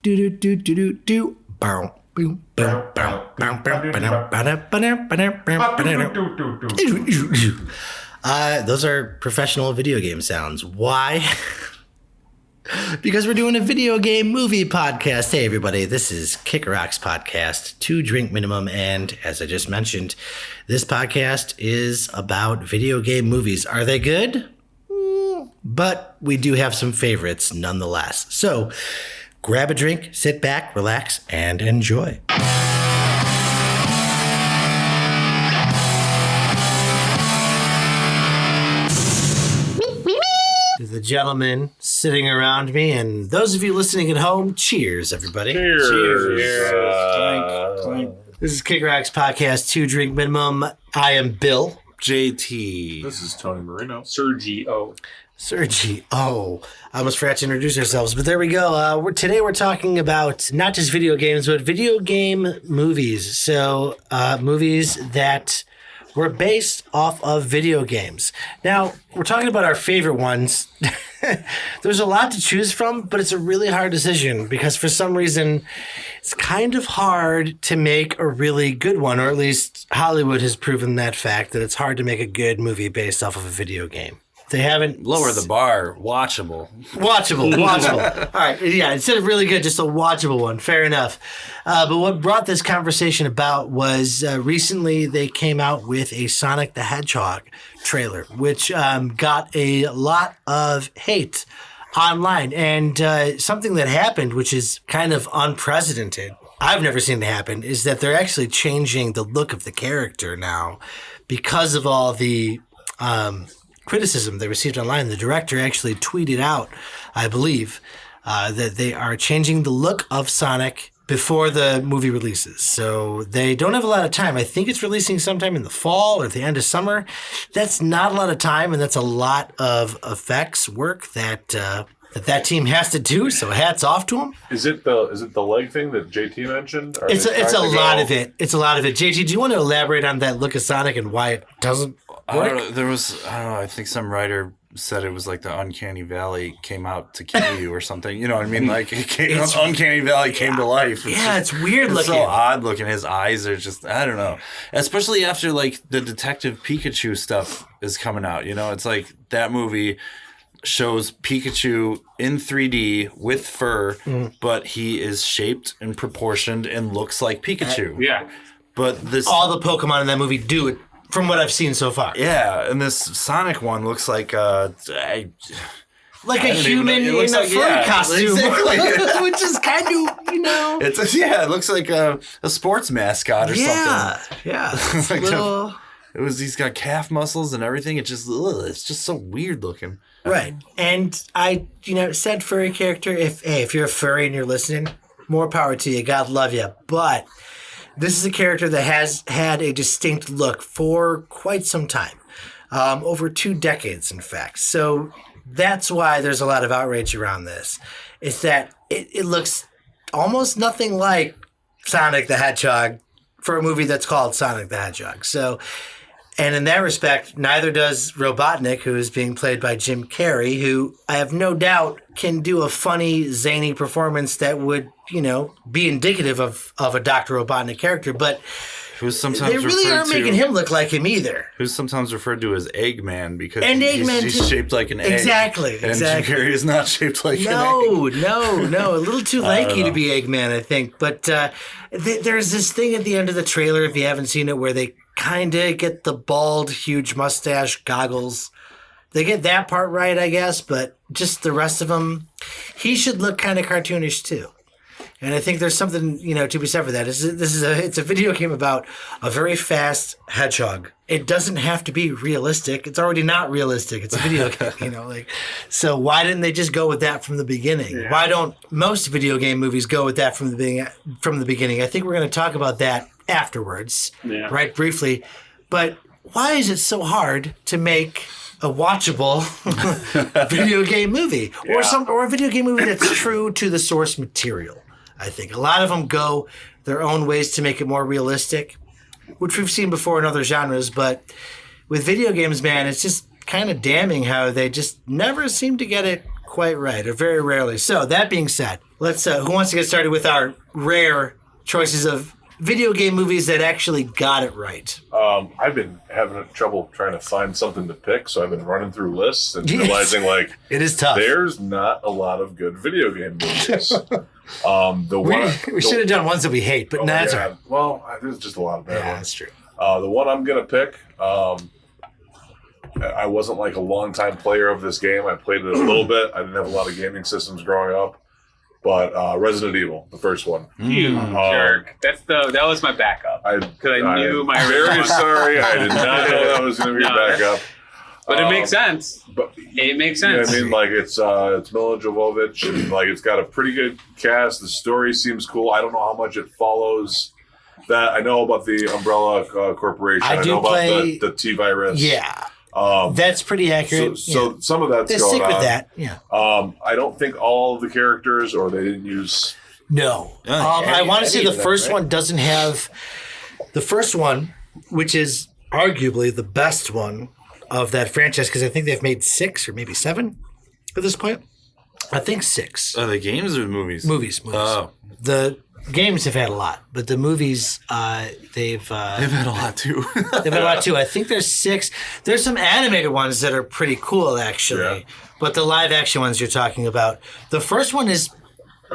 Do do do do do do. Bow. Boom. Boom. Bow. Bow. Those are professional video game sounds. Why? Because we're doing a video game movie podcast. Hey, everybody, this is Kick Rocks Podcast, 2 drink minimum. And as I just mentioned, this podcast is about video game movies. Are they good? But we do have some favorites nonetheless. So grab a drink, sit back, relax, and enjoy. The gentlemen sitting around me, and those of you listening at home, cheers, everybody. Cheers. Clink, clink. This is Kick Rocks Podcast, 2 drink minimum. I am Bill. JT. This is Tony Marino. Sergio. Oh, I almost forgot to introduce ourselves, but there we go. Today we're talking about not just video games, but video game movies. So movies that were based off of video games. Now, we're talking about our favorite ones. There's a lot to choose from, but it's a really hard decision because for some reason, it's kind of hard to make a really good one, or at least Hollywood has proven that fact, that it's hard to make a good movie based off of a video game. They haven't... Lower the bar. Watchable. Watchable. All right. Yeah, instead of really good, just a watchable one. Fair enough. But what brought this conversation about was recently they came out with a Sonic the Hedgehog trailer, which got a lot of hate online. And something that happened, which is kind of unprecedented, I've never seen it happen, is that they're actually changing the look of the character now because of all the... criticism they received online. The director actually tweeted out, I believe, that they are changing the look of Sonic before the movie releases. So they don't have a lot of time. I think it's releasing sometime in the fall or at the end of summer. That's not a lot of time, and that's a lot of effects work that team has to do. So hats off to them. Is it the leg thing that JT mentioned? It's a lot of it. It's a lot of it. JT, do you want to elaborate on that look of Sonic and why it doesn't work? I don't know. I think some writer said it was like the Uncanny Valley came out to kill you or something. You know what I mean? Like Uncanny Valley came to life. It's weird looking. It's so odd looking. His eyes are just, I don't know. Especially after like the Detective Pikachu stuff is coming out. You know, it's like that movie shows Pikachu in 3D with fur, but he is shaped and proportioned and looks like Pikachu. Yeah. But all the Pokemon in that movie do it. From what I've seen so far. Yeah, and this Sonic one looks like a human in a furry costume. Exactly. Which is kind of, you know. It looks like a sports mascot or something. Yeah. It's like he's got calf muscles and everything. It's just so weird looking. Right. And I, said furry character, if you're a furry and you're listening, more power to you. God love you. But this is a character that has had a distinct look for quite some time, over 2 decades, in fact. So that's why there's a lot of outrage around this. Is that it looks almost nothing like Sonic the Hedgehog for a movie that's called Sonic the Hedgehog. So, and in that respect, neither does Robotnik, who is being played by Jim Carrey, who I have no doubt can do a funny, zany performance that would, be indicative of a Dr. Robotnik character. But who's sometimes they really aren't making him look like him either. Who's sometimes referred to as Eggman because he's shaped like an egg. Exactly. And Jim Carrey is not shaped like an egg. No. A little too lanky to be Eggman, I think. But there's this thing at the end of the trailer, if you haven't seen it, where they kind of get the bald, huge mustache, goggles. They get that part right, I guess, but just the rest of him, he should look kind of cartoonish too. And I think there's something, to be said for that. It's a video game about a very fast hedgehog. It doesn't have to be realistic. It's already not realistic. It's a video game, So why didn't they just go with that from the beginning? Yeah. Why don't most video game movies go with that from the beginning? I think we're going to talk about that afterwards, right? Briefly. But why is it so hard to make a watchable video game movie or a video game movie that's true to the source material? I think a lot of them go their own ways to make it more realistic, which we've seen before in other genres. But with video games, man, it's just kind of damning how they just never seem to get it quite right, or very rarely. So that being said, let's. Who wants to get started with our rare choices of video game movies that actually got it right? I've been having trouble trying to find something to pick, so I've been running through lists and Yes. realizing like It is tough. there's not a lot of good video game movies. We should have done ones that we hate, but that's all right. Well, there's just a lot of bad Yeah, ones. that's true. The one I'm gonna pick. I wasn't like a long-time player of this game. I played it a little bit. I didn't have a lot of gaming systems growing up, but Resident Evil, the first one. You jerk. That was my backup. Because I knew my I'm very sorry. I did not know that was going to be your No, backup. But it makes sense. But It makes you know sense. what I mean, like it's Mila Jovovich, and like it's got a pretty good cast. The story seems cool. I don't know how much it follows. That I know about the Umbrella Corporation. I do know about play- the T-Virus. Yeah, that's pretty accurate. So yeah. some of that's They going stick with on. that. Yeah. I don't think all of the characters, or they didn't use. No. Yeah, I want to say the of them, first right? one doesn't have the first one, which is arguably the best one of that franchise, because I think they've made 6 or maybe 7 at this point. I think 6 Are the games or the movies? movies. Oh, The games have had a lot, but the movies they've had a lot too. they've had a lot too. I think there's 6. There's some animated ones that are pretty cool actually, Yeah. but the live action ones you're talking about, the first one is,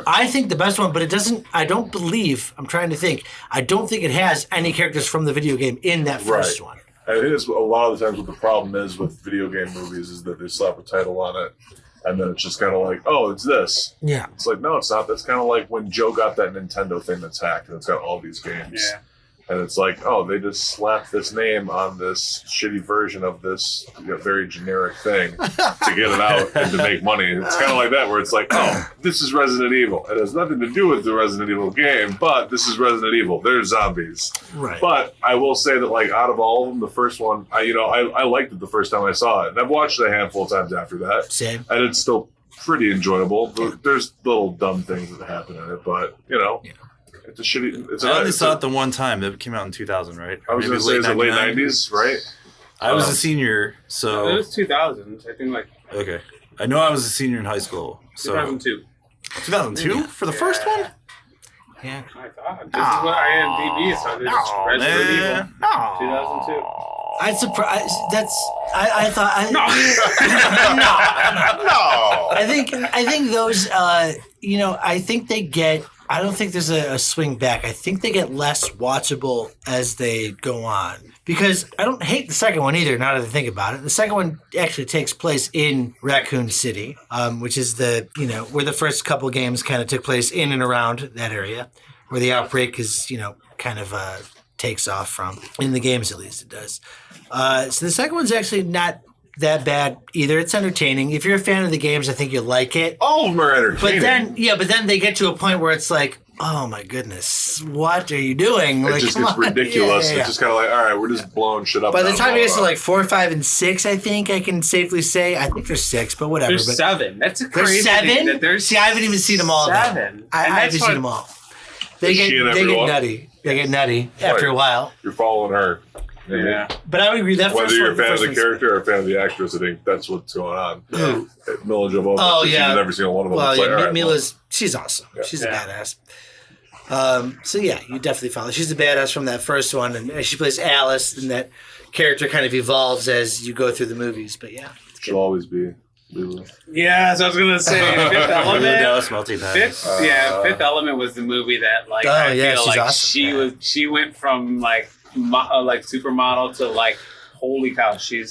I think, the best one, but it doesn't. I don't believe. I'm trying to think. I don't think it has any characters from the video game in that first one. I think it's a lot of the times what the problem is with video game movies is that they slap a title on it, and then it's just kind of like, oh, it's this. Yeah. It's like, no, it's not. That's kind of like when Joe got that Nintendo thing that's hacked, and it's got all these games. Yeah. And it's like, oh, they just slapped this name on this shitty version of this very generic thing to get it out and to make money. And it's kind of like that, where it's like, oh, this is Resident Evil. It has nothing to do with the Resident Evil game, but this is Resident Evil. There's zombies. Right. But I will say that, like, out of all of them, the first one, I liked it the first time I saw it. And I've watched it a handful of times after that. Same. And it's still pretty enjoyable. There's little dumb things that happen in it, but, it's a shitty... I only saw it the one time. That came out in 2000, right? I was Maybe going to say, is it late 99? 90s, right? I was a senior, It so was 2000s. I think like okay. I know I was a senior in high school. So 2002. 2002 for the first one. Yeah. I thought. This is what IMDb said. It's Resident Evil. 2002. I'm surprised. That's. I thought. No! I think those. I think they get. I don't think there's a swing back. I think they get less watchable as they go on. Because I don't hate the second one either, now that I think about it. The second one actually takes place in Raccoon City, which is where the first couple games kind of took place in and around that area, where the outbreak is, kind of takes off from. In the games, at least, it does. So the second one's actually not that bad either. It's entertaining. If you're a fan of the games, I think you'll like it. All of them are entertaining. But then they get to a point where it's like, oh my goodness, what are you doing? It just gets ridiculous. Yeah. It's just kind of like, all right, we're just blowing shit up. By the now, time blah, it gets to blah. like 4, 5, and 6, I think I can safely say. I think there's 6, but whatever. There's but 7. That's a there's crazy thing 7? that there's See, I haven't even seen them all. though. 7. I And haven't that's seen what- them all. They Is she in get every one? nutty. They get nutty after a while. You're following her. Yeah. But I would agree that Whether first you're one, a fan of first the one's- character or a fan of the actress, I think that's what's going on. Mila Jovovich. Oh, she's yeah. in every single one of them. Well, It's like, yeah, all right, Mila's she's awesome. Yeah. She's a Yeah. badass. So yeah, you definitely follow. She's a badass from that first one, and she plays Alice, and that character kind of evolves as you go through the movies. But yeah, she'll always be Lila. Yeah, so I was gonna say Fifth Element. Dallas Melty Pat. Fifth Element was the movie that like Oh, I yeah, feel she's like awesome. she went from like supermodel to like holy cow, she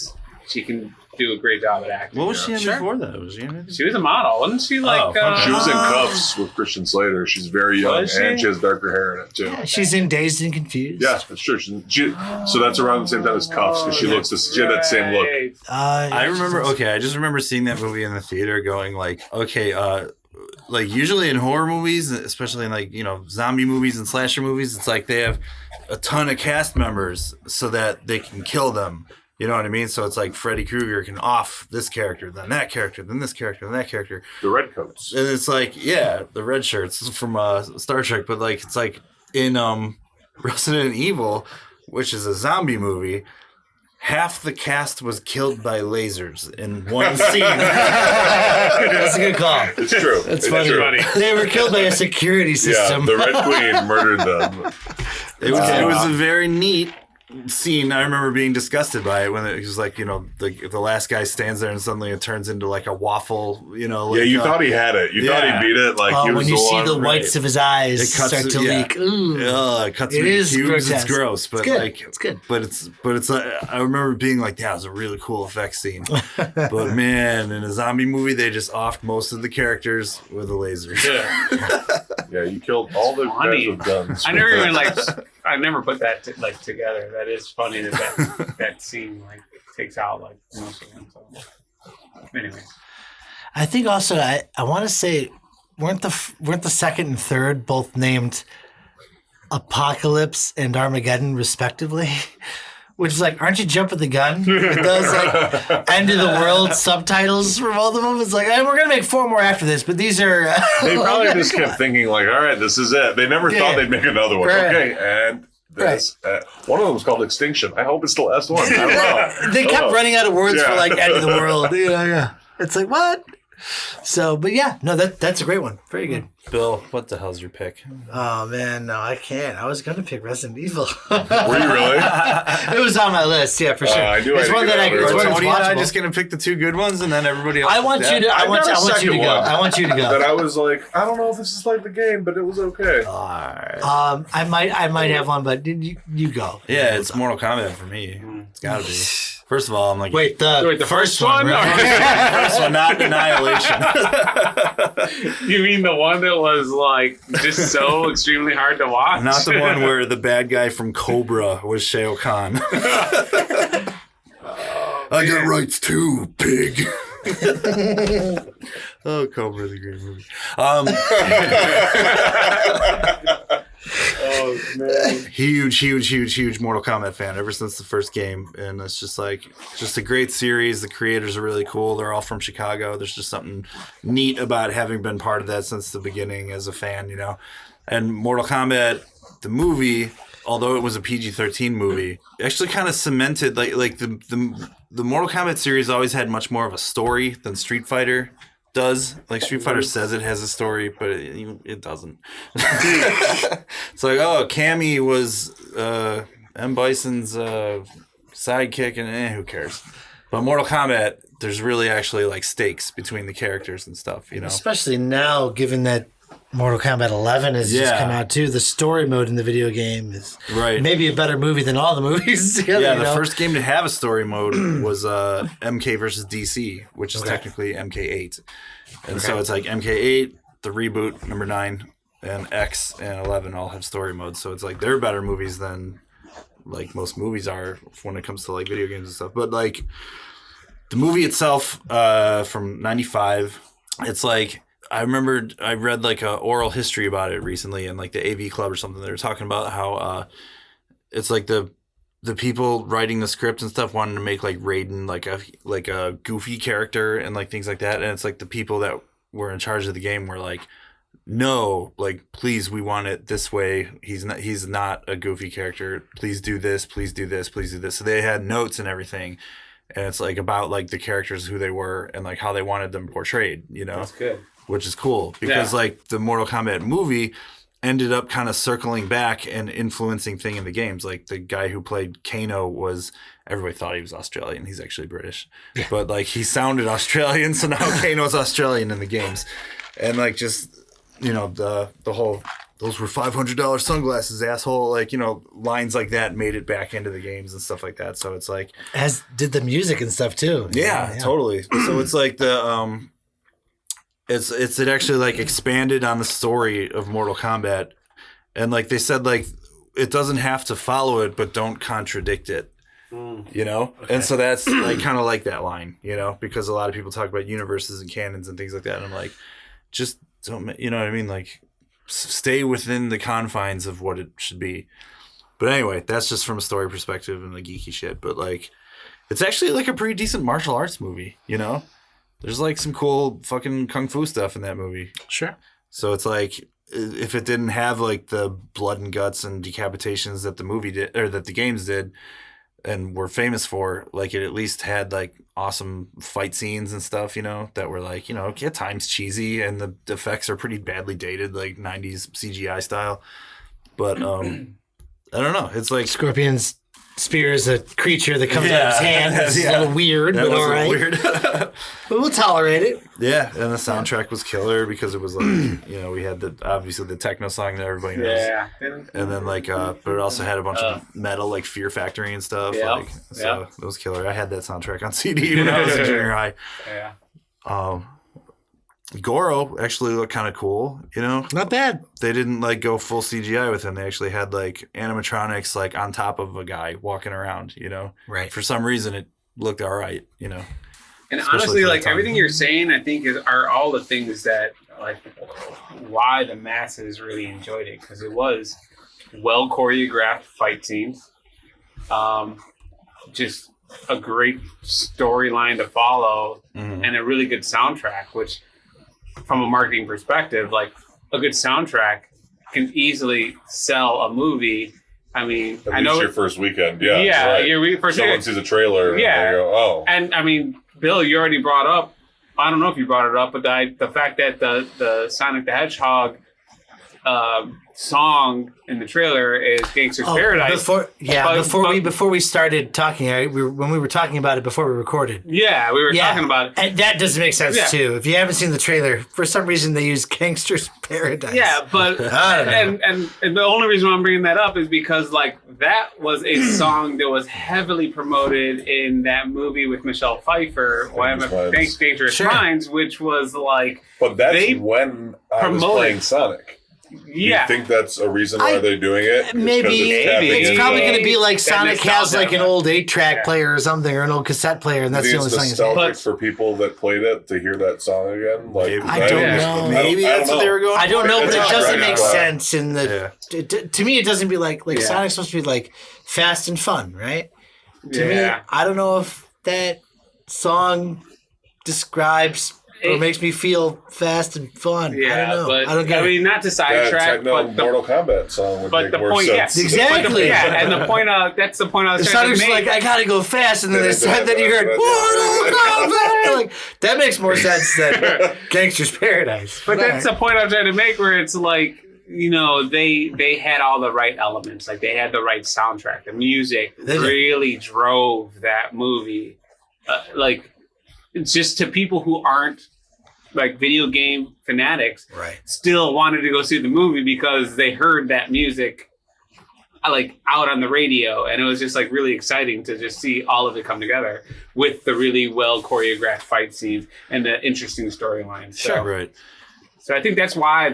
can do a great job at acting. What was she in Sure. before that? Was she in anything? She was a model, wasn't she? Like fuck. She was in Ah. Cuffs with Christian Slater. She's very young, Was she? and she has darker hair in it too. yeah, she's in Dazed and Confused. Yeah, that's true. So that's around the same time as Cuffs, because she looks. She had that same look. Right. I remember. Okay, I just remember seeing that movie in the theater, going like, okay, like usually in horror movies, especially in like zombie movies and slasher movies, it's like they have a ton of cast members so that they can kill them. You know what I mean? So it's like Freddy Krueger can off this character, then that character, then this character, then that character. The redcoats. And it's like, yeah, the red shirts from Star Trek, but like it's like in Resident Evil, which is a zombie movie, half the cast was killed by lasers in one scene. That's a good call. It's true. That's It's funny. true. They were killed by a security Yeah, system. the Red Queen murdered them. It was a very neat scene. I remember being disgusted by it when it was like, the last guy stands there and suddenly it turns into like a waffle, like, Yeah, you thought he had it. You thought yeah. he beat it. Like he was when you see one, the whites of his eyes It cuts start to yeah. leak. Ooh. It cuts It through is cubes. grotesque. It's gross, but It's good. like It's good. But it's I remember being like, yeah, it was a really cool effects scene. But man, in a zombie movie, they just offed most of the characters with a laser. Yeah, you killed all the guys with guns. I never even I never put that together. That is funny that scene takes out most of them. So. Anyways, I think also I want to say weren't the second and third both named Apocalypse and Armageddon respectively? Which is like, aren't you jumping the gun? Those like end of the world subtitles for both of them. It's like, we're gonna make 4 more after this, but these are. They probably just kept thinking like, all right, this is it. They never thought they'd make another one. Right. Okay, and this. One of them was called Extinction. I hope it's the last one. I don't know. They kept running out of words for Yeah. like end of the world. Yeah. It's like what? So, but yeah, no, that's a great one. Very good. Bill, what the hell's your pick? Oh man, no, I can't. I was gonna pick Resident Evil. Were you really? It was on my list, yeah, for sure. I knew I it's had one to that get I. out of It's it. one that's Tony and I watchable. just gonna pick the 2 good ones, and then everybody else. I want you to. I want you to second go. one. I want you to That go. I was like, I don't know if this is like the game, but it was okay. I might have one, but you go. Yeah, it's Mortal Kombat for me. It's gotta be. First of all, I'm like, Wait, the first one? right? first one, not Annihilation. you mean the one that was just so extremely hard to watch? Not the one where the bad guy from Cobra was Shao Kahn. I got rights too, pig. Oh, Cobra's a great movie. Oh man. Huge Mortal Kombat fan ever since the first game. And it's just a great series. The creators are really cool. They're all from Chicago. There's just something neat about having been part of that since the beginning as a fan, And Mortal Kombat, the movie, although it was a PG-13 movie, actually kind of cemented like the Mortal Kombat series always had much more of a story than Street Fighter does. Like Street Fighter says it has a story, but it doesn't. It's like, oh, Cammy was M. Bison's sidekick, and who cares? But Mortal Kombat, there's really actually like stakes between the characters and stuff, Especially now, given that Mortal Kombat 11 has just come out too. The story mode in the video game is maybe a better movie than all the movies together. Yeah, the first game to have a story mode was MK versus DC, which is technically MK8. And so it's like MK8, the reboot, number 9, and X and 11 all have story modes. So it's like they're better movies than like most movies are when it comes to like video games and stuff. But like the movie itself from 95, it's like I remember I read like a oral history about it recently in like the AV Club or something. They were talking about how it's like the people writing the script and stuff wanted to make like Raiden like a goofy character and like things like that. And it's like the people that were in charge of the game were like, no, like please, we want it this way. He's not a goofy character. Please do this. Please do this. Please do this. So they had notes and everything. And it's like about like the characters, who they were and like how they wanted them portrayed, That's good. Which is cool because like the Mortal Kombat movie ended up kind of circling back and influencing thing in the games. Like the guy who played Kano everybody thought he was Australian. He's actually British, but like he sounded Australian. So now Kano's Australian in the games. And like, just, the whole, those were $500 sunglasses, asshole. Like, lines like that made it back into the games and stuff like that. So it's like, as did the music and stuff too. yeah. Totally. So it's like the, it actually like expanded on the story of Mortal Kombat, and like they said, like it doesn't have to follow it, but don't contradict it, Okay. And so that's like kind of like that line, because a lot of people talk about universes and canons and things like that, and I'm like, just don't, what I mean? Like stay within the confines of what it should be. But anyway, that's just from a story perspective and the geeky shit. But like, it's actually like a pretty decent martial arts movie, There's like some cool fucking kung fu stuff in that movie. Sure. So it's like, if it didn't have like the blood and guts and decapitations that the movie did or that the games did, and were famous for, like it at least had like awesome fight scenes and stuff, that were like, at times cheesy, and the effects are pretty badly dated, like 90s CGI style. But I don't know. It's like Scorpion's spear is a creature that comes out of his hand. It's a little weird, that but was all right. weird. But we'll tolerate it. Yeah, and the soundtrack was killer because it was like, we had obviously the techno song that everybody knows. Yeah. And then like, but it also had a bunch of metal, like Fear Factory and stuff. Yeah. So it was killer. I had that soundtrack on CD when I was in junior high. Yeah. Goro actually looked kind of cool, Not bad. They didn't like go full CGI with him. They actually had like animatronics like on top of a guy walking around, Right. For some reason it looked all right, And Especially honestly, for the like time. everything you're saying, I think are all the things that like why the masses really enjoyed it, because it was well choreographed fight scenes, just a great storyline to follow, and a really good soundtrack. Which, from a marketing perspective, like a good soundtrack can easily sell a movie. I mean, At I least know your first weekend. Yeah. Right. your first Someone weekend. sees a trailer Yeah. and they go, oh. And I mean, Bill, you already brought up. I don't know if you brought it up, but the fact that the Sonic the Hedgehog song in the trailer is "Gangster's Paradise." Before we started talking, when we were talking about it before we recorded. Yeah, we were talking about it. And that doesn't make sense Yeah. too. If you haven't seen the trailer, for some reason they use "Gangster's Paradise." Yeah, but I don't know. and the only reason why I'm bringing that up is because like that was a song that was heavily promoted in that movie with Michelle Pfeiffer, Dangerous Sure. Minds, which was like But that's they when I was promoted- playing Sonic. yeah. You think that's a reason why they're doing it? It's 'cause Maybe it's tapping it's into- probably going to be like That Sonic has like an nostalgia. old 8-track Yeah. player or something, or an old cassette player, and that's You the think only it's song. He's nostalgic But- for people that played it to hear that song again. Like Maybe. I don't know. Maybe that's what they were going I don't know, but It's it not doesn't right make now. sense in the. To me, it doesn't be like Yeah. Sonic's supposed to be like fast and fun, right? To me, Yeah. I don't know if that song describes or It- makes me feel fast and fun. I Yeah, don't know. but I don't get I it. mean, not to that sidetrack, techno but the Mortal Kombat song would but make the more point, sense. yeah, Exactly. and the point that's the point I was The trying to Sonic's make. like, I gotta go fast, and then then you heard Mortal Kombat. Like that makes more sense than Gangster's Paradise. But that's the point I'm trying to make, where it's like, they had all the right elements. Like they had the right soundtrack. The music They did. really drove that movie. Like it's just to people who aren't like video game fanatics, right. still wanted to go see the movie because they heard that music like out on the radio, and it was just like really exciting to just see all of it come together with the really well choreographed fight scenes and the interesting storyline. So, Right. so I think that's why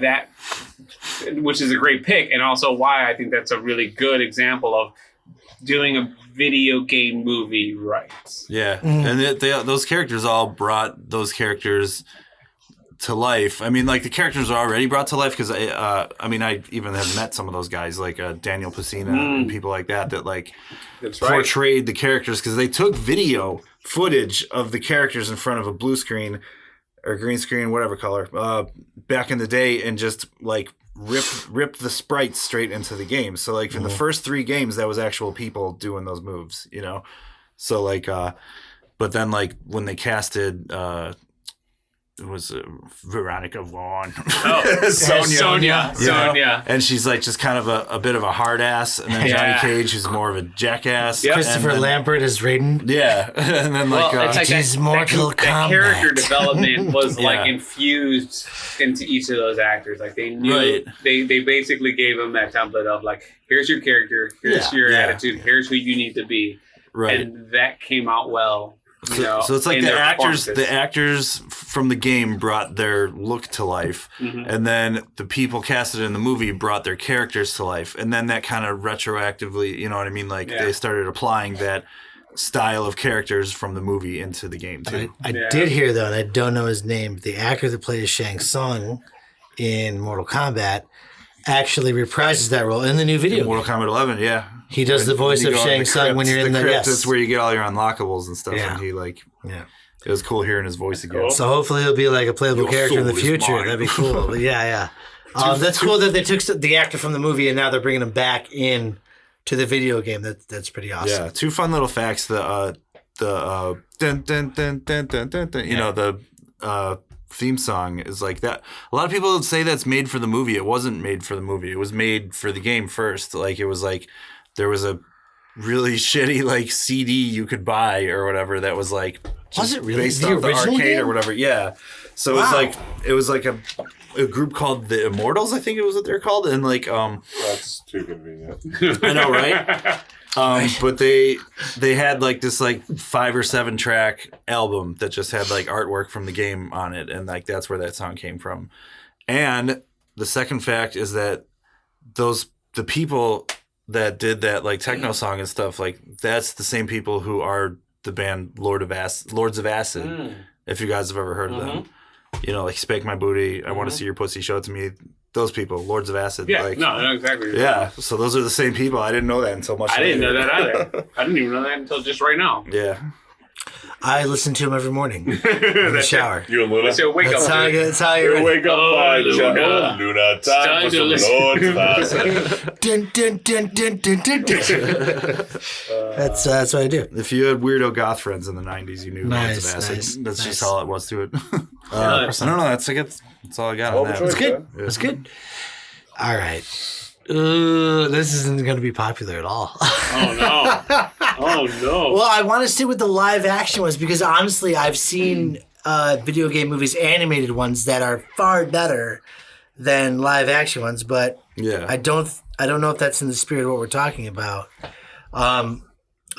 which is a great pick, and also why I think that's a really good example of doing a video game movie right. Yeah, and those characters all brought those characters to life. I mean, like the characters are already brought to life because I even have met some of those guys like Daniel Pacina and people like that like That's right. portrayed the characters because they took video footage of the characters in front of a blue screen or green screen, whatever color, back in the day, and just like rip the sprites straight into the game. So like in the first 3 games, that was actual people doing those moves, So like, but then like when they casted, it was Veronica Vaughn. Oh, Sonia. Sonia. And she's like just kind of a bit of a hard ass. And then Yeah. Johnny Cage, who's more of a jackass. Yep. Christopher And then- Lambert as Raiden. Yeah. And then like, Well, it's like It is Mortal that Kombat. character development was like Yeah. infused into each of those actors. Like they knew, Right. they basically gave them that template of like, here's your character, here's your Yeah. attitude, here's who you need to be, right. and that came out well. So it's like in the their actors performances. from the game brought their look to life, Mhm. and then the people casted in the movie brought their characters to life, and then that kind of retroactively, you know what I mean? Like Yeah. they started applying that style of characters from the movie into the game too. I Yeah. did hear though, and I don't know his name. The actor that plays Shang Tsung in Mortal Kombat actually reprises that role in the new video. Mortal Kombat 11, yeah. He does the voice You of go in Shang the Tsung when crypt, you're in the crypt. yes. That's where you get all your unlockables and stuff. Yeah. And he like, Yeah. it was cool hearing his voice again. Cool. So hopefully he'll be like a playable Your character in the soul is future. mine. That'd be cool. But yeah. That's cool that they took the actor from the movie and now they're bringing him back in to the video game. That's pretty awesome. Yeah, two fun little facts. The dun, dun, dun, dun, dun, dun, dun, you know, the theme song is like that. A lot of people would say that's made for the movie. It wasn't made for the movie. It was made for the game first. Like, it was like there was a really shitty like CD you could buy or whatever that was like Was it really based the off the original arcade game? or whatever. Yeah. So Wow. it was like a group called the Immortals, I think it was what they're called, and like That's too convenient. I know, right? But they had like this like 5 or 7 track album that just had like artwork from the game on it, and like that's where that song came from. And the second fact is that the people that did that like techno song and stuff, like that's the same people who are the band Lords of Acid. If you guys have ever heard of them, you know, like Spank My Booty, I Want to See Your Pussy, Show It to Me. Those people, Lords of Acid. Yeah, like, no, I know exactly. yeah. So those are the same people. I didn't know that until much I didn't know later. that either. I didn't even know that until just right now. Yeah. I listen to him every morning in the shower. You and Luna? That's your wake That's up. how I dude. get. That's how You you wake up Oh, by Luna. Luna. It's time Time for to some listen. Lords of Acid. Dun, dun, dun, dun, dun, dun, dun. That's what I do. If you had weirdo goth friends in the 90s, you knew Nice, Lords of Acid. nice, That's nice. just all it was to it. Yeah. I don't know. That's all I got Well, on that. choice, That's good. man. That's good. All right. This isn't going to be popular at all. Oh no! Oh no! Well, I want to see what the live action was because honestly, I've seen video game movies, animated ones that are far better than live action ones, but Yeah. I don't know if that's in the spirit of what we're talking about.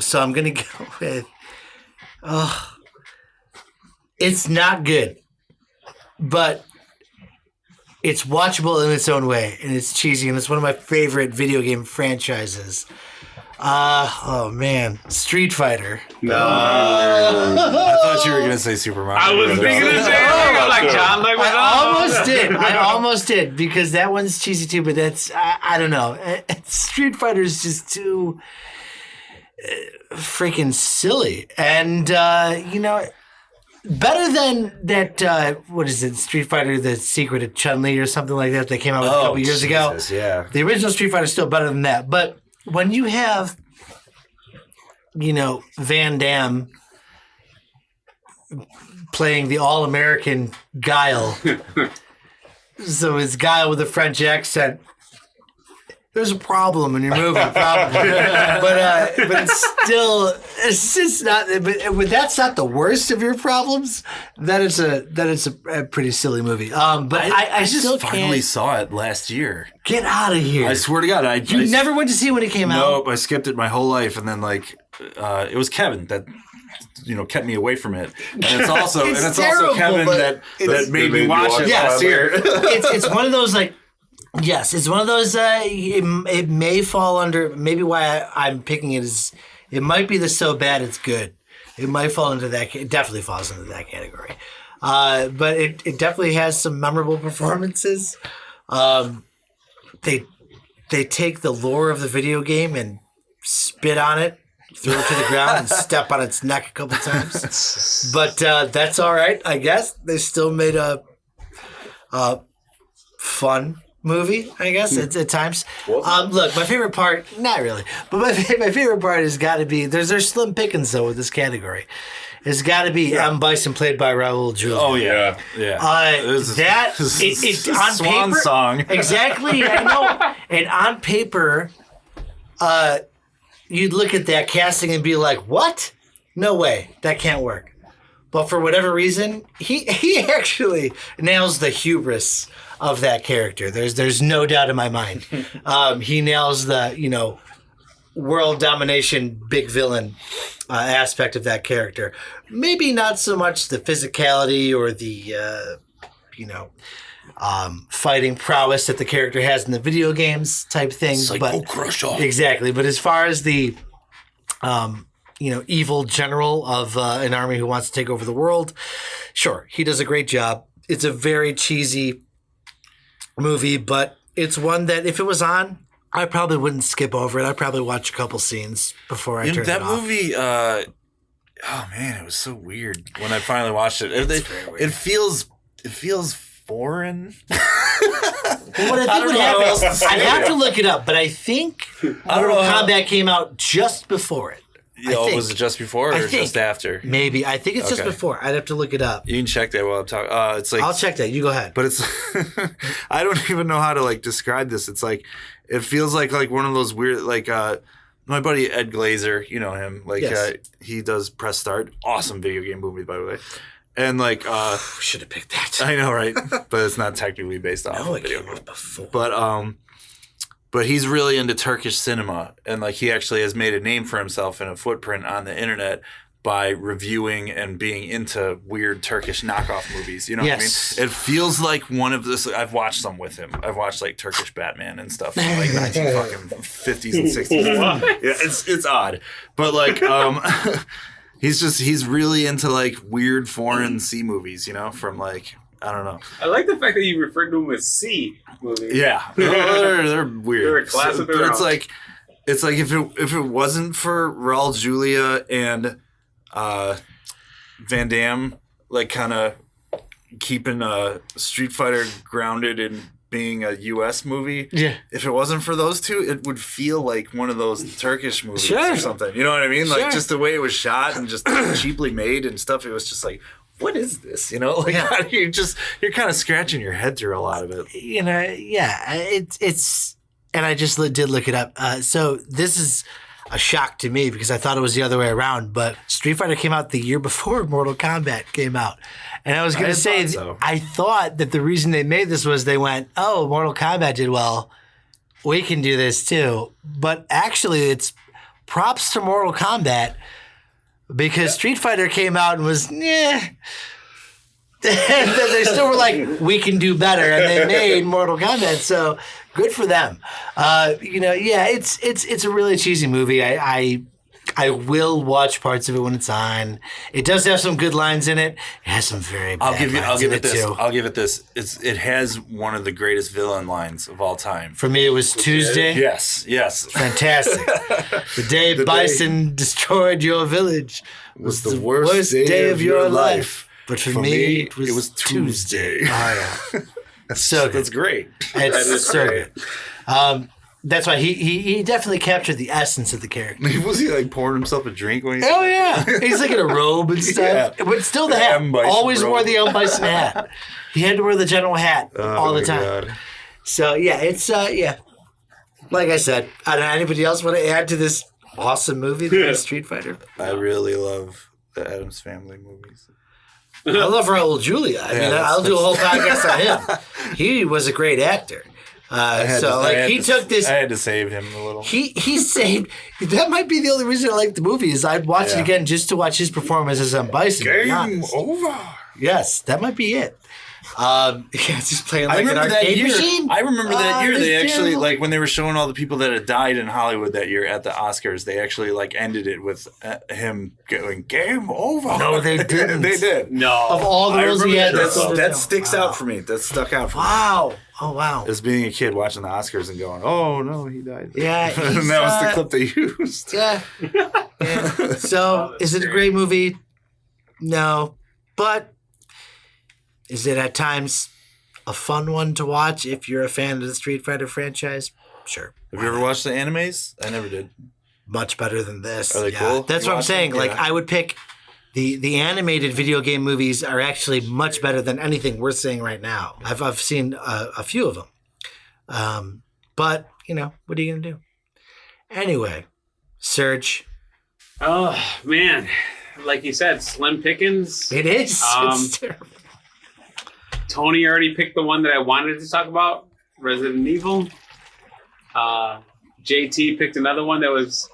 So I'm gonna go with. It's not good, but it's watchable in its own way, and it's cheesy, and it's one of my favorite video game franchises. Oh man, Street Fighter. I thought you were going to say Super Mario. I was thinking the same thing. I'm like John Leguizamo. I almost did because that one's cheesy too. But that's I don't know. Street Fighter is just too freaking silly, and you know, better than that. What is it? Street Fighter: The Secret of Chun-Li or something like that. That came out a couple years ago. Jesus, yeah. The original Street Fighter is still better than that. But when you have, you know, Van Damme playing the all-American Guile, so it's Guile with a French accent, there's a problem in your movie, probably. but it's just not. But that's not the worst of your problems. That is a pretty silly movie. But I just still finally can't saw it last year. get out of here. I swear to God, You never went to see it when it came out. Nope, I skipped it my whole life, and then like it was Kevin that kept me away from it, and it's also It's terrible, Kevin but that made me watch it Yeah. last year. It's one of those like. Yes, it's one of those. It may fall under. Maybe why I'm picking it is it might be the so bad it's good. It might fall into that. It definitely falls into that category. But it definitely has some memorable performances. They take the lore of the video game and spit on it, throw it to the ground, and step on its neck a couple times. But that's all right, I guess. They still made a fun movie, I guess, at times. Look, my favorite part, not really, but my favorite part has got to be, there's slim pickings, though, with this category. It's got to be M. Bison, played by Raul Julia. Oh yeah, That, on swan paper, song. Exactly, I know. And on paper, you'd look at that casting and be like, what? No way, that can't work. But for whatever reason, he actually nails the hubris of that character. There's no doubt in my mind. He nails the, world domination big villain aspect of that character. Maybe not so much the physicality or the, fighting prowess that the character has in the video games type things. But Crusher. exactly. But as far as the, evil general of an army who wants to take over the world, sure, he does a great job. It's a very cheesy movie, but it's one that if it was on, I probably wouldn't skip over it. I'd probably watch a couple scenes before I turn that it off. movie. Oh man, it was so weird when I finally watched it. It feels foreign. Well, what I think would happen is I'd have to look it up, but I think Mortal Kombat came out just before it. Was it just before or just after? Maybe. I think it's just before. I'd have to look it up. You can check that while I'm talking. It's like I'll check that. You go ahead. But it's I don't even know how to like describe this. It's like it feels like one of those weird like my buddy Ed Glazer, you know him. Like he does Press Start. Awesome video game movie, by the way. And like should have picked that. I know, right? But it's not technically based off No, of it video came game. out before. But he's really into Turkish cinema, and like he actually has made a name for himself and a footprint on the internet by reviewing and being into weird Turkish knockoff movies. You know what I mean? It feels like one of this. I've watched some with him. I've watched like Turkish Batman and stuff from like 1950s and 60s. Yeah, it's odd, but like he's really into like weird foreign sea movies. You know, from like. I don't know. I like the fact that you referred to them as C movies. Yeah, they're weird. They're a class of their own. It's like if it wasn't for Raul Julia and Van Damme, like kind of keeping Street Fighter grounded in being a U.S. movie. Yeah. If it wasn't for those two, it would feel like one of those Turkish movies or something. You know what I mean? Like just the way it was shot and just cheaply made and stuff. It was just like. What is this? You know, like you're kind of scratching your head through a lot of it. You know, it's and I just did look it up. So this is a shock to me because I thought it was the other way around. But Street Fighter came out the year before Mortal Kombat came out, and I was going to say I thought that the reason they made this was they went, "Oh, Mortal Kombat did well, we can do this too." But actually, it's props to Mortal Kombat. Because Street Fighter came out and was, and then they still were like, we can do better, and they made Mortal Kombat. So good for them. It's a really cheesy movie. I will watch parts of it when it's on. It does have some good lines in it. It has some very bad I'll give it this. too. I'll give it this. It has one of the greatest villain lines of all time. For me, it was Tuesday. Yes. Fantastic. The day Bison destroyed your village was the worst day of your life. But for me, it was Tuesday. Oh, yeah. So good. That's great. It's so good. That's why he definitely captured the essence of the character. Was he like pouring himself a drink when Oh yeah, he's like in a robe and stuff, but still the hat. Always wore the M. Bison hat. He had to wear the general hat all the time. God. So yeah, it's like I said, I don't know. Anybody else want to add to this awesome movie, The Street Fighter? I really love the Addams Family movies. I love Raul Julia. I mean, I'll do a whole podcast on him. He was a great actor. I had to save him a little. He saved. That might be the only reason I like the movie is I'd watch it again just to watch his performance as Bison. Game over. Yes, that might be it. Just playing like an arcade machine. I remember that year. They actually like when they were showing all the people that had died in Hollywood that year at the Oscars. They actually like ended it with him going "Game over." No, they didn't. They did. No, of all the roles he had, that sticks out for me. That stuck out for me. Wow. Oh, wow. As being a kid watching the Oscars and going, oh, no, he died. Yeah. And that was the clip they used. Yeah. So, is it a great movie? No. But is it at times a fun one to watch if you're a fan of the Street Fighter franchise? Sure. Have you ever watched the animes? I never did. Much better than this. Are they cool? That's what I'm saying. Like, I would pick... The animated video game movies are actually much better than anything we're seeing right now. I've seen a few of them. But, what are you going to do? Anyway, Serge. Oh, man. Like you said, slim pickings. It is. It's terrible. Tony already picked the one that I wanted to talk about, Resident Evil. JT picked another one that was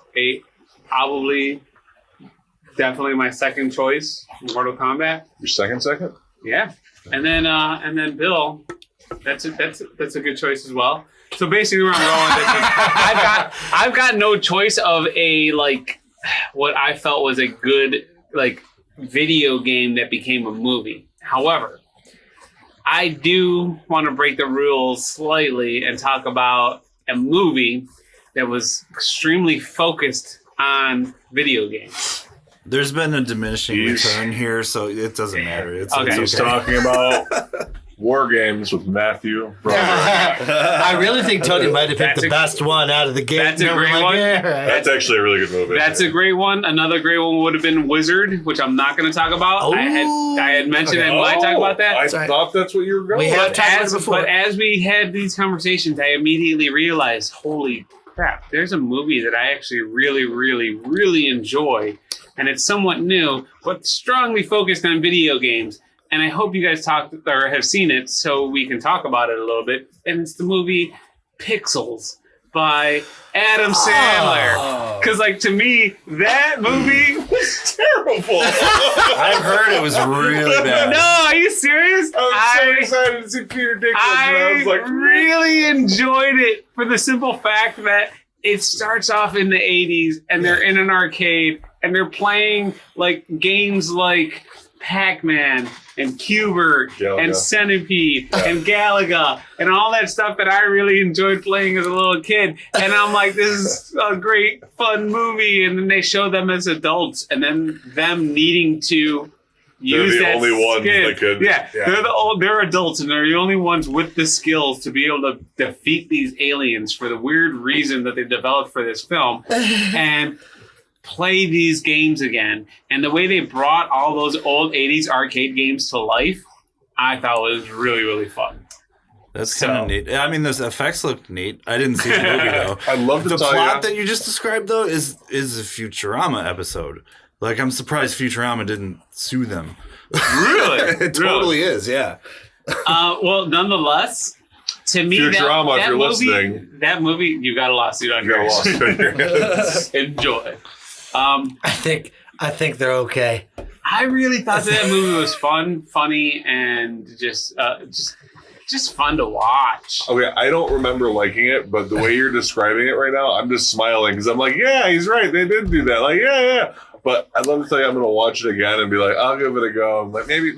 definitely my second choice, Mortal Kombat. Your second? Yeah, and then Bill, that's a good choice as well. So basically, where I'm going with this is I've got no choice of a what I felt was a good video game that became a movie. However, I do want to break the rules slightly and talk about a movie that was extremely focused on video games. There's been a diminishing return here, so it doesn't matter. He's talking about War Games with Matthew Broderick. I really think Tony might have picked That's the a- best one out of the game. that's a And we're great one. Yeah, right. That's actually a really good movie. That's a great one. Another great one would have been Wizard, which I'm not going to talk about. I had mentioned Okay. it. Will I talk about that? I Sorry. thought that's what you were going We with. have talked about it before. But as we had these conversations, I immediately realized, holy crap, there's a movie that I actually really, really, really enjoy. And it's somewhat new, but strongly focused on video games. And I hope you guys talked or have seen it so we can talk about it a little bit. And it's the movie Pixels by Adam Sandler. Oh. Because, like, to me, that movie was terrible. I've heard it was really bad. No, are you serious? I was so excited to see Peter Dinklage, and I I was like, really enjoyed it for the simple fact that it starts off in the 80s and they're in an arcade and they're playing like games like Pac-Man and Cubert Galaga. and Centipede and Galaga and all that stuff that I really enjoyed playing as a little kid. And I'm like, this is a great fun movie. And then they show them as adults and then them needing to They're use the that only ones skin. that could- Yeah, yeah. they're adults and they're the only ones with the skills to be able to defeat these aliens for the weird reason that they developed for this film and play these games again. And the way they brought all those old 80s arcade games to life, I thought was really, really fun. That's kind of neat. I mean, those effects look neat. I didn't see the movie though. I'd love to The tell plot you. that you just described though is a Futurama episode. Like, I'm surprised Futurama didn't sue them. Really? It totally is, yeah. Well, nonetheless, to me, Futurama, if you're movie, listening. that movie, you got a lawsuit on You got a lost finger. Enjoy. I think they're okay. I really thought that movie was fun, funny, and just fun to watch. Okay, I don't remember liking it, but the way you're describing it right now, I'm just smiling because I'm like, yeah, he's right. They did do that. Like, yeah. But I'd love to tell you I'm going to watch it again and be like, I'll give it a go. I'm like, maybe.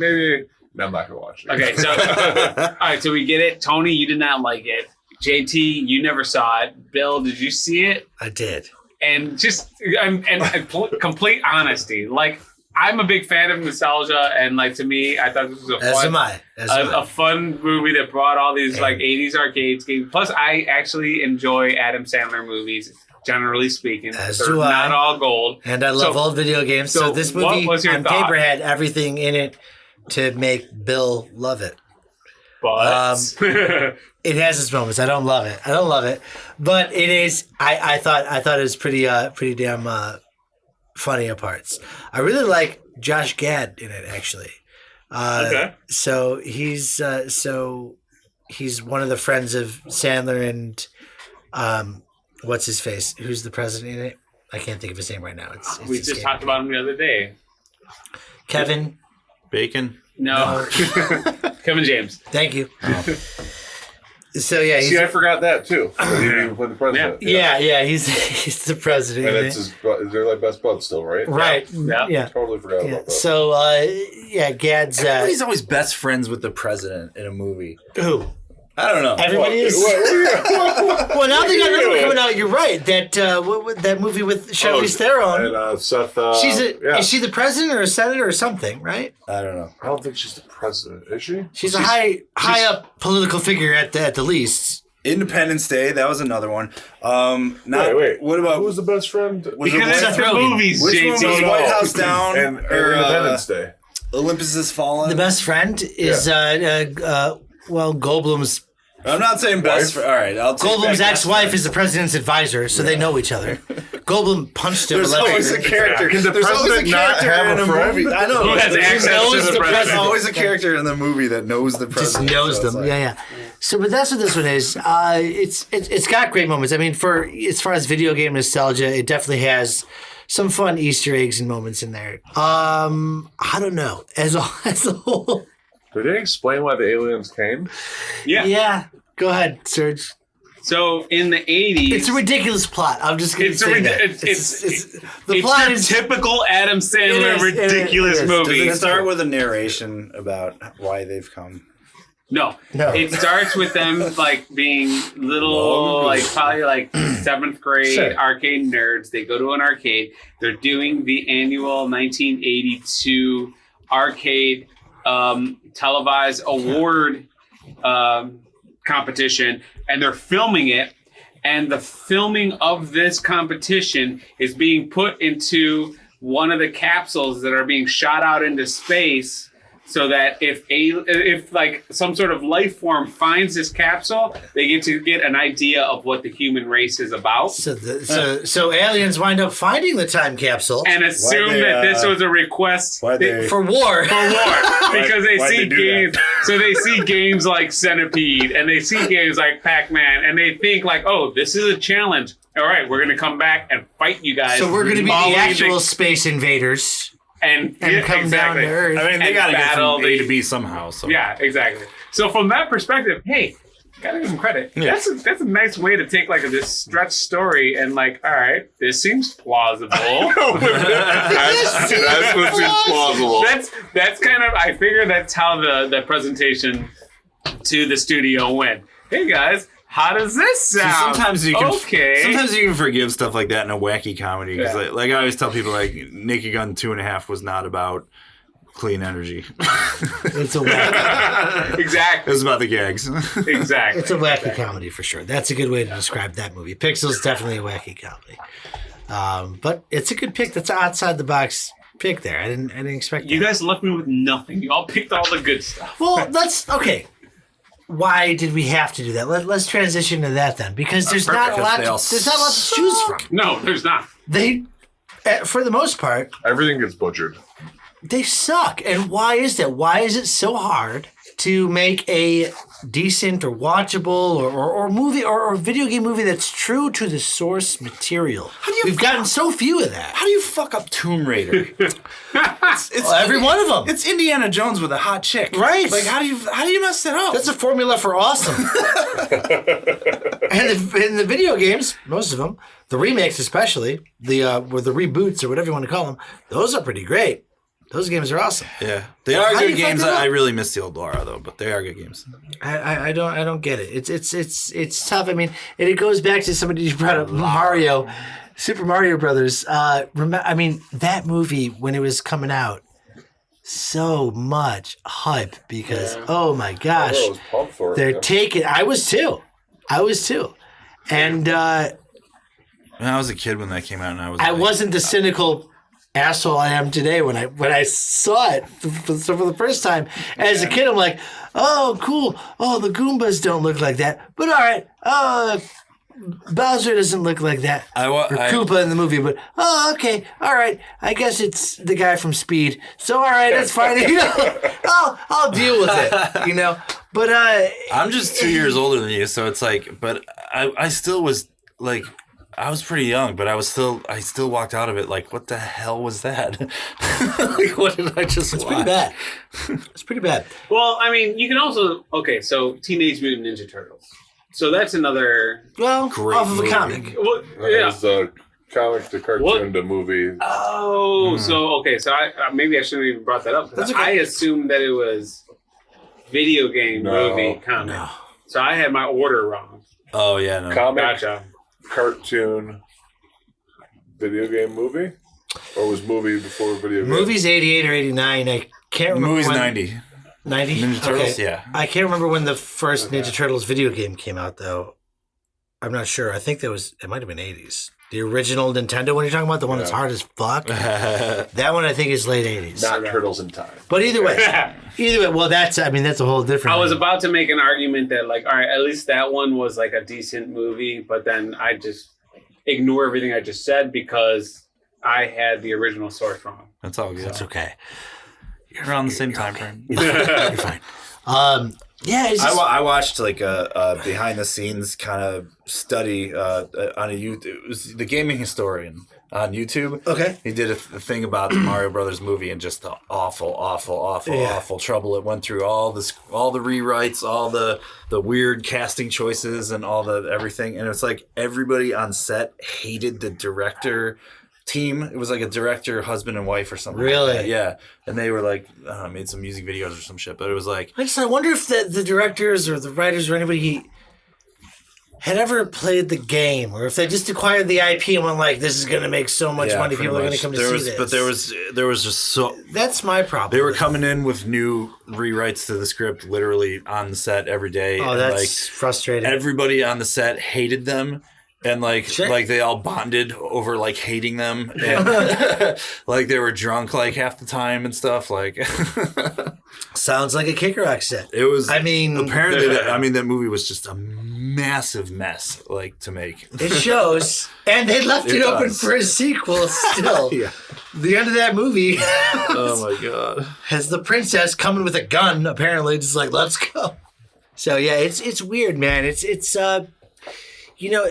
No, I'm not going to watch it. Okay, so all right, so we get it. Tony, you did not like it. JT, you never saw it. Bill, did you see it? I did. And just and complete honesty, like I'm a big fan of nostalgia, and like to me, I thought this was As am I. a fun movie that brought all these like 80s arcades games. Plus, I actually enjoy Adam Sandler movies, generally speaking. As They're do I. not all gold. And I love So- old video games. So, so this what movie was your on thought? paper had everything in it to make Bill love it. But It has its moments. I don't love it. But it is. I thought it was pretty damn funny at parts. I really like Josh Gad in it actually. Okay. So he's one of the friends of Sandler and what's his face? Who's the president in it? I can't think of his name right now. It's we just escaping talked about him the other day. Kevin. Bacon? No, Kevin James. Thank you. So yeah, he's, See, I forgot that too. That he even played the president. yeah, he's the president. And in it's it. his, they're like best buds still, right? Right. Yeah. Yeah. Totally forgot Yeah. about that. So Gad's Everybody's always best friends with the president in a movie. who? I don't know. Everybody is. Well, now they got another one coming out. You're right. That that movie with Charlize Theron. And Seth. Is she the president or a senator or something? Right. I don't know. I don't think she's the president. Is she? She's a high up political figure at the least. Independence Day, that was another one. Wait. What about Who was the best friend? was Because it that's the Rogen. movies, Which JT. one was White House Down and or Independence Day? Olympus Has Fallen? The best friend is Goldblum's. I'm not saying best. Wife? All right, I'll take Goldblum's back ex-wife best is the president's advisor, so they know each other. Goldblum punched him. There's always a character. Can the There's always a president not character have in a a friend? movie. I know. Who has There's access knows to the the There's president? always a character in the movie that knows the just president. knows so them. it's like- Yeah. So, but that's what this one is. It's got great moments. I mean, as far as video game nostalgia, it definitely has some fun Easter eggs and moments in there. I don't know. As a whole, Did they explain why the aliens came? Yeah. yeah. Go ahead, Serge. So in the 80s, It's a ridiculous plot. I'm just going to say that. The plot your is typical Adam Sandler It is, ridiculous it is. movie. Does it start with a narration about why they've come? No. No. It starts with them like being little, like probably like 7th grade Sure. arcade nerds. They go to an arcade. They're doing the annual 1982 arcade televised award competition, and they're filming it. And the filming of this competition is being put into one of the capsules that are being shot out into space, so that if like some sort of life form finds this capsule, they get to get an idea of what the human race is about. So aliens wind up finding the time capsule And assume that this was a request for war. for war because they why'd see they do games. So they see games like Centipede and they see games like Pac-Man, and they think like, oh, this is a challenge. All right, we're gonna come back and fight you guys. So we're going to be Following the actual space invaders and come down to Earth. I mean, they And gotta get battle from A the- to B somehow. So Yeah, exactly. So from that perspective, hey, gotta give them credit. Yeah. That's a nice way to take like this stretch story and like, all right, this seems plausible. That's what seems plausible. that's kind of, I figure that's how the presentation to the studio went. Hey guys, how does this See, sound? sometimes you can okay. sometimes you can forgive stuff like that in a wacky comedy because Yeah. like I always tell people like Naked Gun 2.5 was not about clean energy. It's a wacky, It Exactly. was about the gags. Exactly. it's a wacky comedy for sure. That's a good way to describe that movie. Pixel's definitely a wacky comedy, but it's a good pick. That's an outside the box pick there. I didn't expect You that. guys left me with nothing. You all picked all the good stuff. Well, that's okay. Why did we have to do that? Let's transition to that then, because there's not a Because lot. they all There's not a lot to choose from. No, there's not. They, for the most part, Everything gets butchered. they suck. And why is that? Why is it so hard to make a decent or watchable or movie or video game movie that's true to the source material? We've gotten so few of that. How do you fuck up Tomb Raider? it's Well, every one of them. It's Indiana Jones with a hot chick. Right. Like how do you mess that up? That's a formula for awesome. And in the video games, most of them, the remakes especially, or the reboots or whatever you want to call them, those are pretty great. Those games are awesome. yeah. They are How do good you fuck games. that up? I really miss the old Laura though, but they are good games. I don't get it. It's tough. I mean, and it goes back to somebody you brought up, Mario, Super Mario Brothers. I mean, that movie when it was coming out, so much hype because oh my gosh, I was pumped for it. they're man. taking. I was too, and When I was a kid when that came out, and I was I like, wasn't the cynical asshole I am today when I saw it for the first time. As a kid, I'm like, oh, cool. Oh, the Goombas don't look like that. But all right. Bowser doesn't look like that. Or Koopa in the movie. But, oh, okay. All right. I guess it's the guy from Speed. So, all right. That's fine. You know, I'll deal with it, you know. But I'm just 2 years older than you, so it's like, but I still was like, I was pretty young, but I still walked out of it like, what the hell was that? Like, what did I just it's watch? pretty bad. It's pretty bad. Well, I mean, you can also so Teenage Mutant Ninja Turtles. So that's another. Well, Great off of movie. a comic. Well, It yeah. was the comic to cartoon What? to movie. Oh, so I maybe I shouldn't have even brought that up. 'Cause That's okay. I assumed that it was video game, No. movie, comic. No. So I had my order wrong. Oh yeah, no. Comic, Gotcha. cartoon, video game, movie? Or was movie before video game? Movie's 88 or 89. I can't remember. Movie's when, 90. 90? Ninja Turtles, Okay. yeah. I can't remember when the first Ninja Turtles video game came out, though. I'm not sure. I think it might have been 80s. The original Nintendo one you're talking about, the one that's hard as fuck. That one I think is late 80s. Not Turtles in Time. But either way, well, that's a whole different. I was about to make an argument that like, all right, at least that one was like a decent movie, but then I just ignore everything I just said because I had the original source wrong. That's all good. It's okay. Around the same time frame. You're fine. Yeah, it's just, I watched like a behind the scenes kind of study on a YouTube. It was the Gaming Historian on YouTube. okay. He did a thing about the Mario Brothers movie and just the awful trouble it went through. All the rewrites, all the weird casting choices, and all the everything. And it's like everybody on set hated the director team. It was like a director, husband and wife or something. Really? Like that. Yeah. And they were like, I don't know, made some music videos or some shit. But it was like, I wonder if the directors or the writers or anybody had ever played the game, or if they just acquired the IP and went like, "This is going to make so much money, pretty people are going to much. come to There see was- this." But there was just so That's my problem. they were with it. coming in with new rewrites to the script, literally on the set every day. Oh, and, that's like frustrating. everybody on the set hated them. And Sure. like they all bonded over like hating them, and like they were drunk like half the time and stuff. Like Sounds like a Kick Rock set. it was. I mean, apparently, that movie was just a massive mess. Like to make. it shows, and they left it, It open does. for a sequel. Still, Yeah. the end of that movie Oh my god. has the princess coming with a gun. Apparently, just like let's go. So yeah, it's weird, man. It's you know.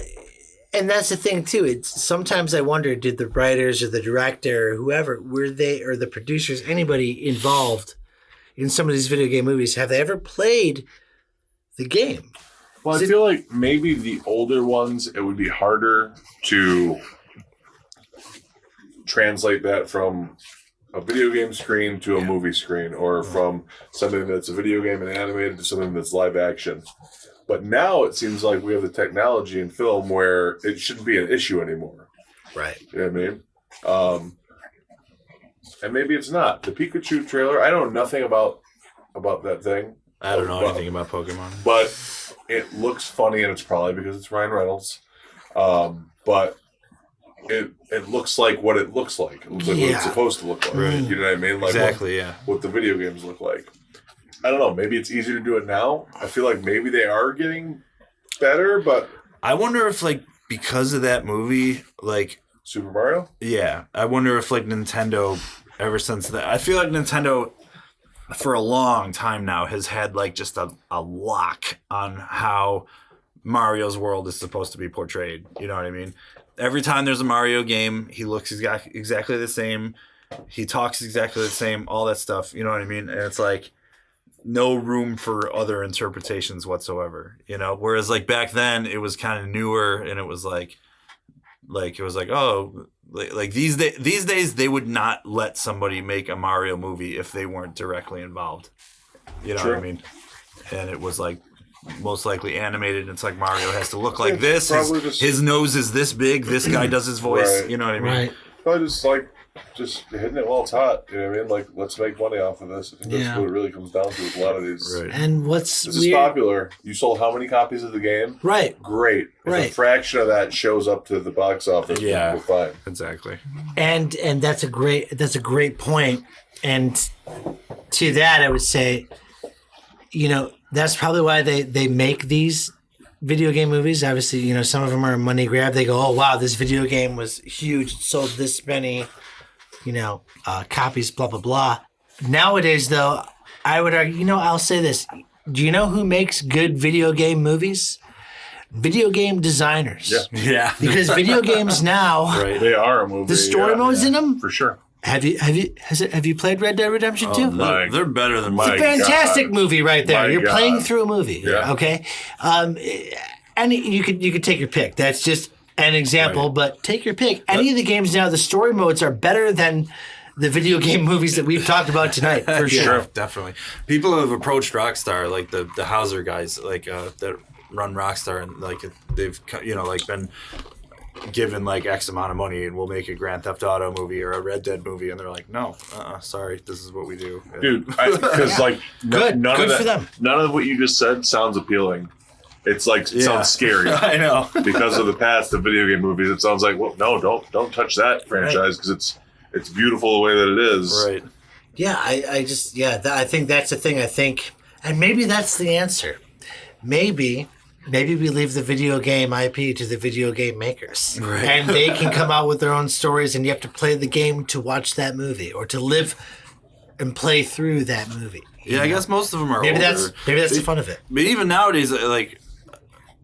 And that's the thing too. It's sometimes I wonder, did the writers or the director or whoever, were they, or the producers, anybody involved in some of these video game movies, have they ever played the game? Well, I feel like maybe the older ones, it would be harder to translate that from a video game screen to a movie screen, or from something that's a video game and animated to something that's live action. But now it seems like we have the technology in film where it shouldn't be an issue anymore. Right. You know what I mean? And maybe it's not. The Pikachu trailer, I know nothing about that thing. I don't know But- anything about Pokemon. But it looks funny, and it's probably because it's Ryan Reynolds. But it looks like what it looks like. It looks like what Yeah. it's supposed to look like. Right. You know what I mean? Like Exactly. Yeah. what the video games look like. I don't know. Maybe it's easier to do it now. I feel like maybe they are getting better, but I wonder if like because of that movie, like Super Mario? yeah, I wonder if like Nintendo ever since that. I feel like Nintendo for a long time now has had like just a lock on how Mario's world is supposed to be portrayed. You know what I mean? Every time there's a Mario game, he looks exactly the same. He talks exactly the same, all that stuff. You know what I mean? And it's like no room for other interpretations whatsoever, you know? Whereas like back then it was kind of newer, and it was like it was like, oh, like these days they would not let somebody make a Mario movie if they weren't directly involved. You know Sure. what I mean? And it was like most likely animated, and it's like Mario has to look like this. Probably His, just- his nose is this big. This guy does his voice. Right. You know what I mean? Right. Probably just hitting it while it's hot. You know what I mean? Like, let's make money off of this. I think that's Yeah. what it really comes down to with a lot of these. Right. And what's This is weird? popular. You sold how many copies of the game? Right. Great. If Right. a fraction of that shows up to the box office, Yeah. we're fine. Exactly. And that's a great point. And to that, I would say, you know, that's probably why they make these video game movies. Obviously, you know, some of them are a money grab. They go, oh wow, this video game was huge, it sold this many, you know, copies, blah blah blah. Nowadays, though, I would argue, you know, I'll say this: do you know who makes good video game movies? Video game designers. Yeah. Yeah. Because video games now. Right. They are a movie. The story modes in them. For sure. Have you played Red Dead Redemption 2? my- They're better than my mine. Fantastic God. movie right there. My You're God. playing through a movie. Yeah. Okay. And you could take your pick. That's just an example, Right. but take your pick. Any of the games now, the story modes are better than the video game movies that we've talked about tonight, for sure. Yeah, definitely. People have approached Rockstar, like the Hauser guys, like that run Rockstar, and like they've like been given like X amount of money, and we'll make a Grand Theft Auto movie or a Red Dead movie, and they're like, no, sorry, this is what we do, Dude, because like Good. none Good of for that, them. none of what you just said sounds appealing. It's like it Yeah. sounds scary I know. because of the past of video game movies. It sounds like, well, no, don't touch that franchise because it's beautiful the way that it is. Right. Yeah, I just I think that's the thing. I think, and maybe that's the answer. Maybe we leave the video game IP to the video game makers, Right. and they can come out with their own stories, and you have to play the game to watch that movie or to live and play through that movie. Yeah, I guess most of them are Maybe older. that's the fun of it. But even nowadays, like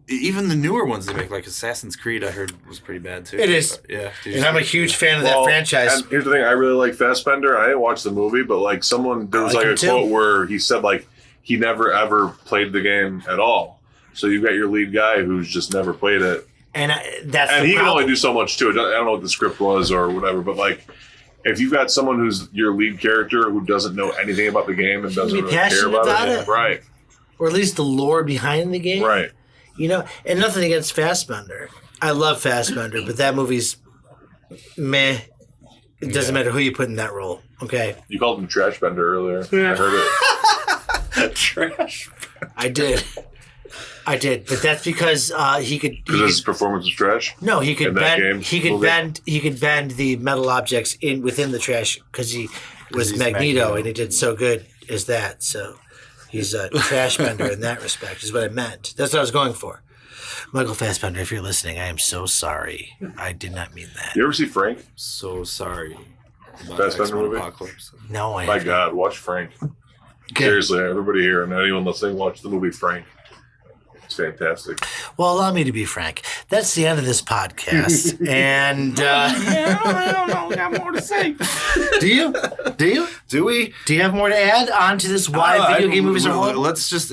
even the newer ones they make, like Assassin's Creed, I heard was pretty bad too. It is. Yeah. And I'm a huge fan of that Well, franchise. And here's the thing: I really like Fassbender. I didn't watch the movie, but like there was like like him a too. quote where he said like he never ever played the game at all. So you've got your lead guy who's just never played it, And that's and the he can problem. only do so much too. I don't know what the script was or whatever, but like. If you've got someone who's your lead character who doesn't know anything about the game and doesn't be really care passionate about about it, it. right? or at least the lore behind the game. Right. You know, and nothing against Fassbender. I love Fassbender, but that movie's meh. It doesn't matter who you put in that role. Okay, You called him Trash Bender earlier. I heard it. Trash. I did, but that's because he could. Because his performance was trash. No, he could in that game bend. He could movie? bend. He could bend the metal objects within the trash because he was he's Magneto, Magneto. and he did so good as that. So he's a trash bender in that respect. Is what I meant. That's what I was going for. Michael Fassbender, if you're listening, I am so sorry. I did not mean that. You ever see Frank? So sorry. About Fassbender X-Men movie? Apocalypse. No, I My haven't. God, watch Frank. Okay. Seriously, everybody here and anyone listening, watch the movie Frank. It's fantastic. Well, allow me to be frank. That's the end of this podcast. And I don't know. We got more to say. do you? Do we? Do you have more to add on to this? Why video game movies are horrible? Let's just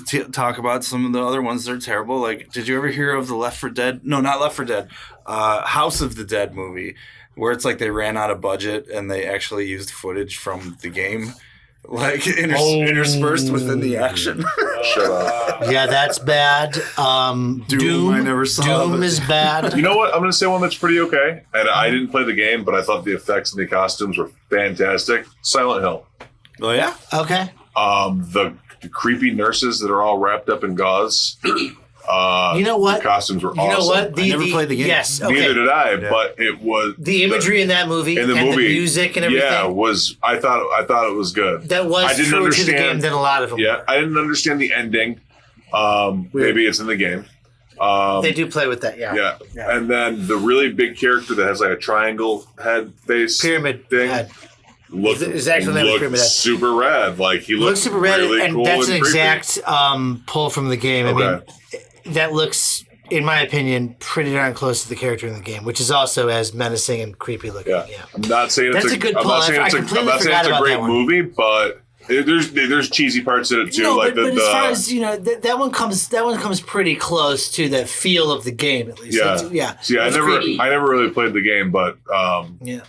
do. talk about some of the other ones that are terrible. Like, did you ever hear of the Left 4 Dead? No, not Left 4 Dead. House of the Dead movie, where it's like they ran out of budget and they actually used footage from the game, like interspersed within the action. Shut up. Yeah, that's bad. Doom, I never saw, Doom but- is bad. You know what? I'm going to say one that's pretty okay. And I didn't play the game, but I thought the effects and the costumes were fantastic. Silent Hill. Oh yeah. Okay. The creepy nurses that are all wrapped up in gauze. You know what? The costumes were You awesome. know what? I never played the game. Yes. Okay. Neither did I, but it was The imagery in that movie in the and movie, the music and everything. Yeah, was I thought it was good. That was I didn't truer to the understand- game than a lot of them. Yeah, were. I didn't understand the ending. Maybe it's in the game. They do play with that. Yeah. Yeah. And then the really big character that has like a triangle head face Pyramid thing head. looked, His actual name is looked Pyramid Head. super rad. Like he Looks super red, really and cool that's an and creepy. exact pull from the game. I mean, Okay. that looks, in my opinion, pretty darn close to the character in the game, which is also as menacing and creepy looking. Yeah. Yeah. I'm not saying That's it's a good I'm pull. not saying I it's completely I'm not saying forgot it's a about great that one. movie, but there's cheesy parts in it too. No, like but as far the as you know, that one comes pretty close to the feel of the game, at least. yeah Yeah. See, I It's never creepy. really played the game, but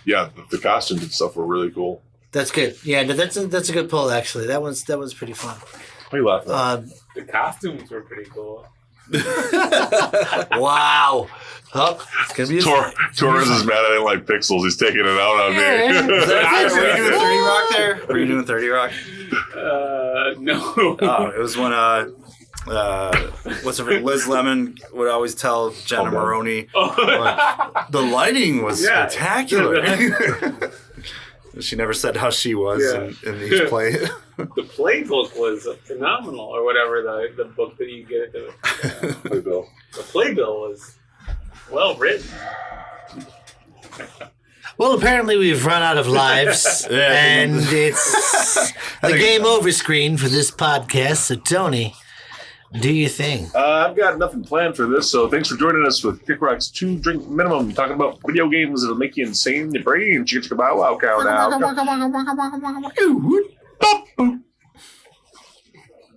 Yeah. the costumes and stuff were really cool. That's good. Yeah, no, that's a good pull actually. That one's pretty fun. What are you laughing at? The costumes were pretty cool. Wow. Oh, it's gonna be Torres is mad I didn't like Pixels. He's taking it out on me. Were you doing 30 Rock there? Were you doing 30 Rock? No. Oh, it was when what's her Liz Lemon would always tell Jenna Oh, no. Maroney, the lighting was Yeah. spectacular. She never said how she was in each play. The playbook was phenomenal, or whatever the book that you get at the Playbill. the playbill was well written. Well, apparently we've run out of lives, and it's the game over screen for this podcast. So, Tony, do your thing. I've got nothing planned for this, so thanks for joining us with Kick Rock's 2 Drink Minimum, talking about video games that'll make you insane in your brain. Chicka chicka bow wow cow now.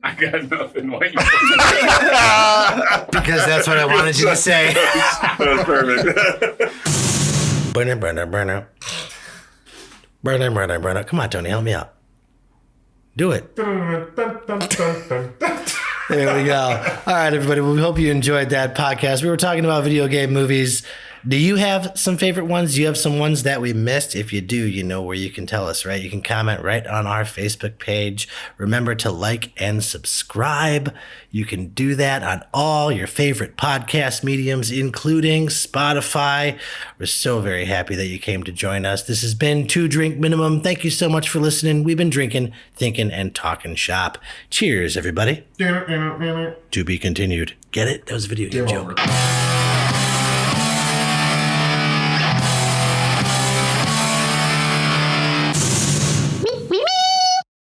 I got nothing. Why you Because that's what I wanted you to say. That's perfect. Burner. Come on, Tony, help me out. Do it. There we go. All right, everybody. Well, we hope you enjoyed that podcast. We were talking about video game movies. Do you have some favorite ones? Do you have some ones that we missed? If you do, you know where you can tell us, right? You can comment right on our Facebook page. Remember to like and subscribe. You can do that on all your favorite podcast mediums, including Spotify. We're so very happy that you came to join us. This has been 2 Drink Minimum. Thank you so much for listening. We've been drinking, thinking, and talking shop. Cheers, everybody. To be continued. Get it? That was a video game joke.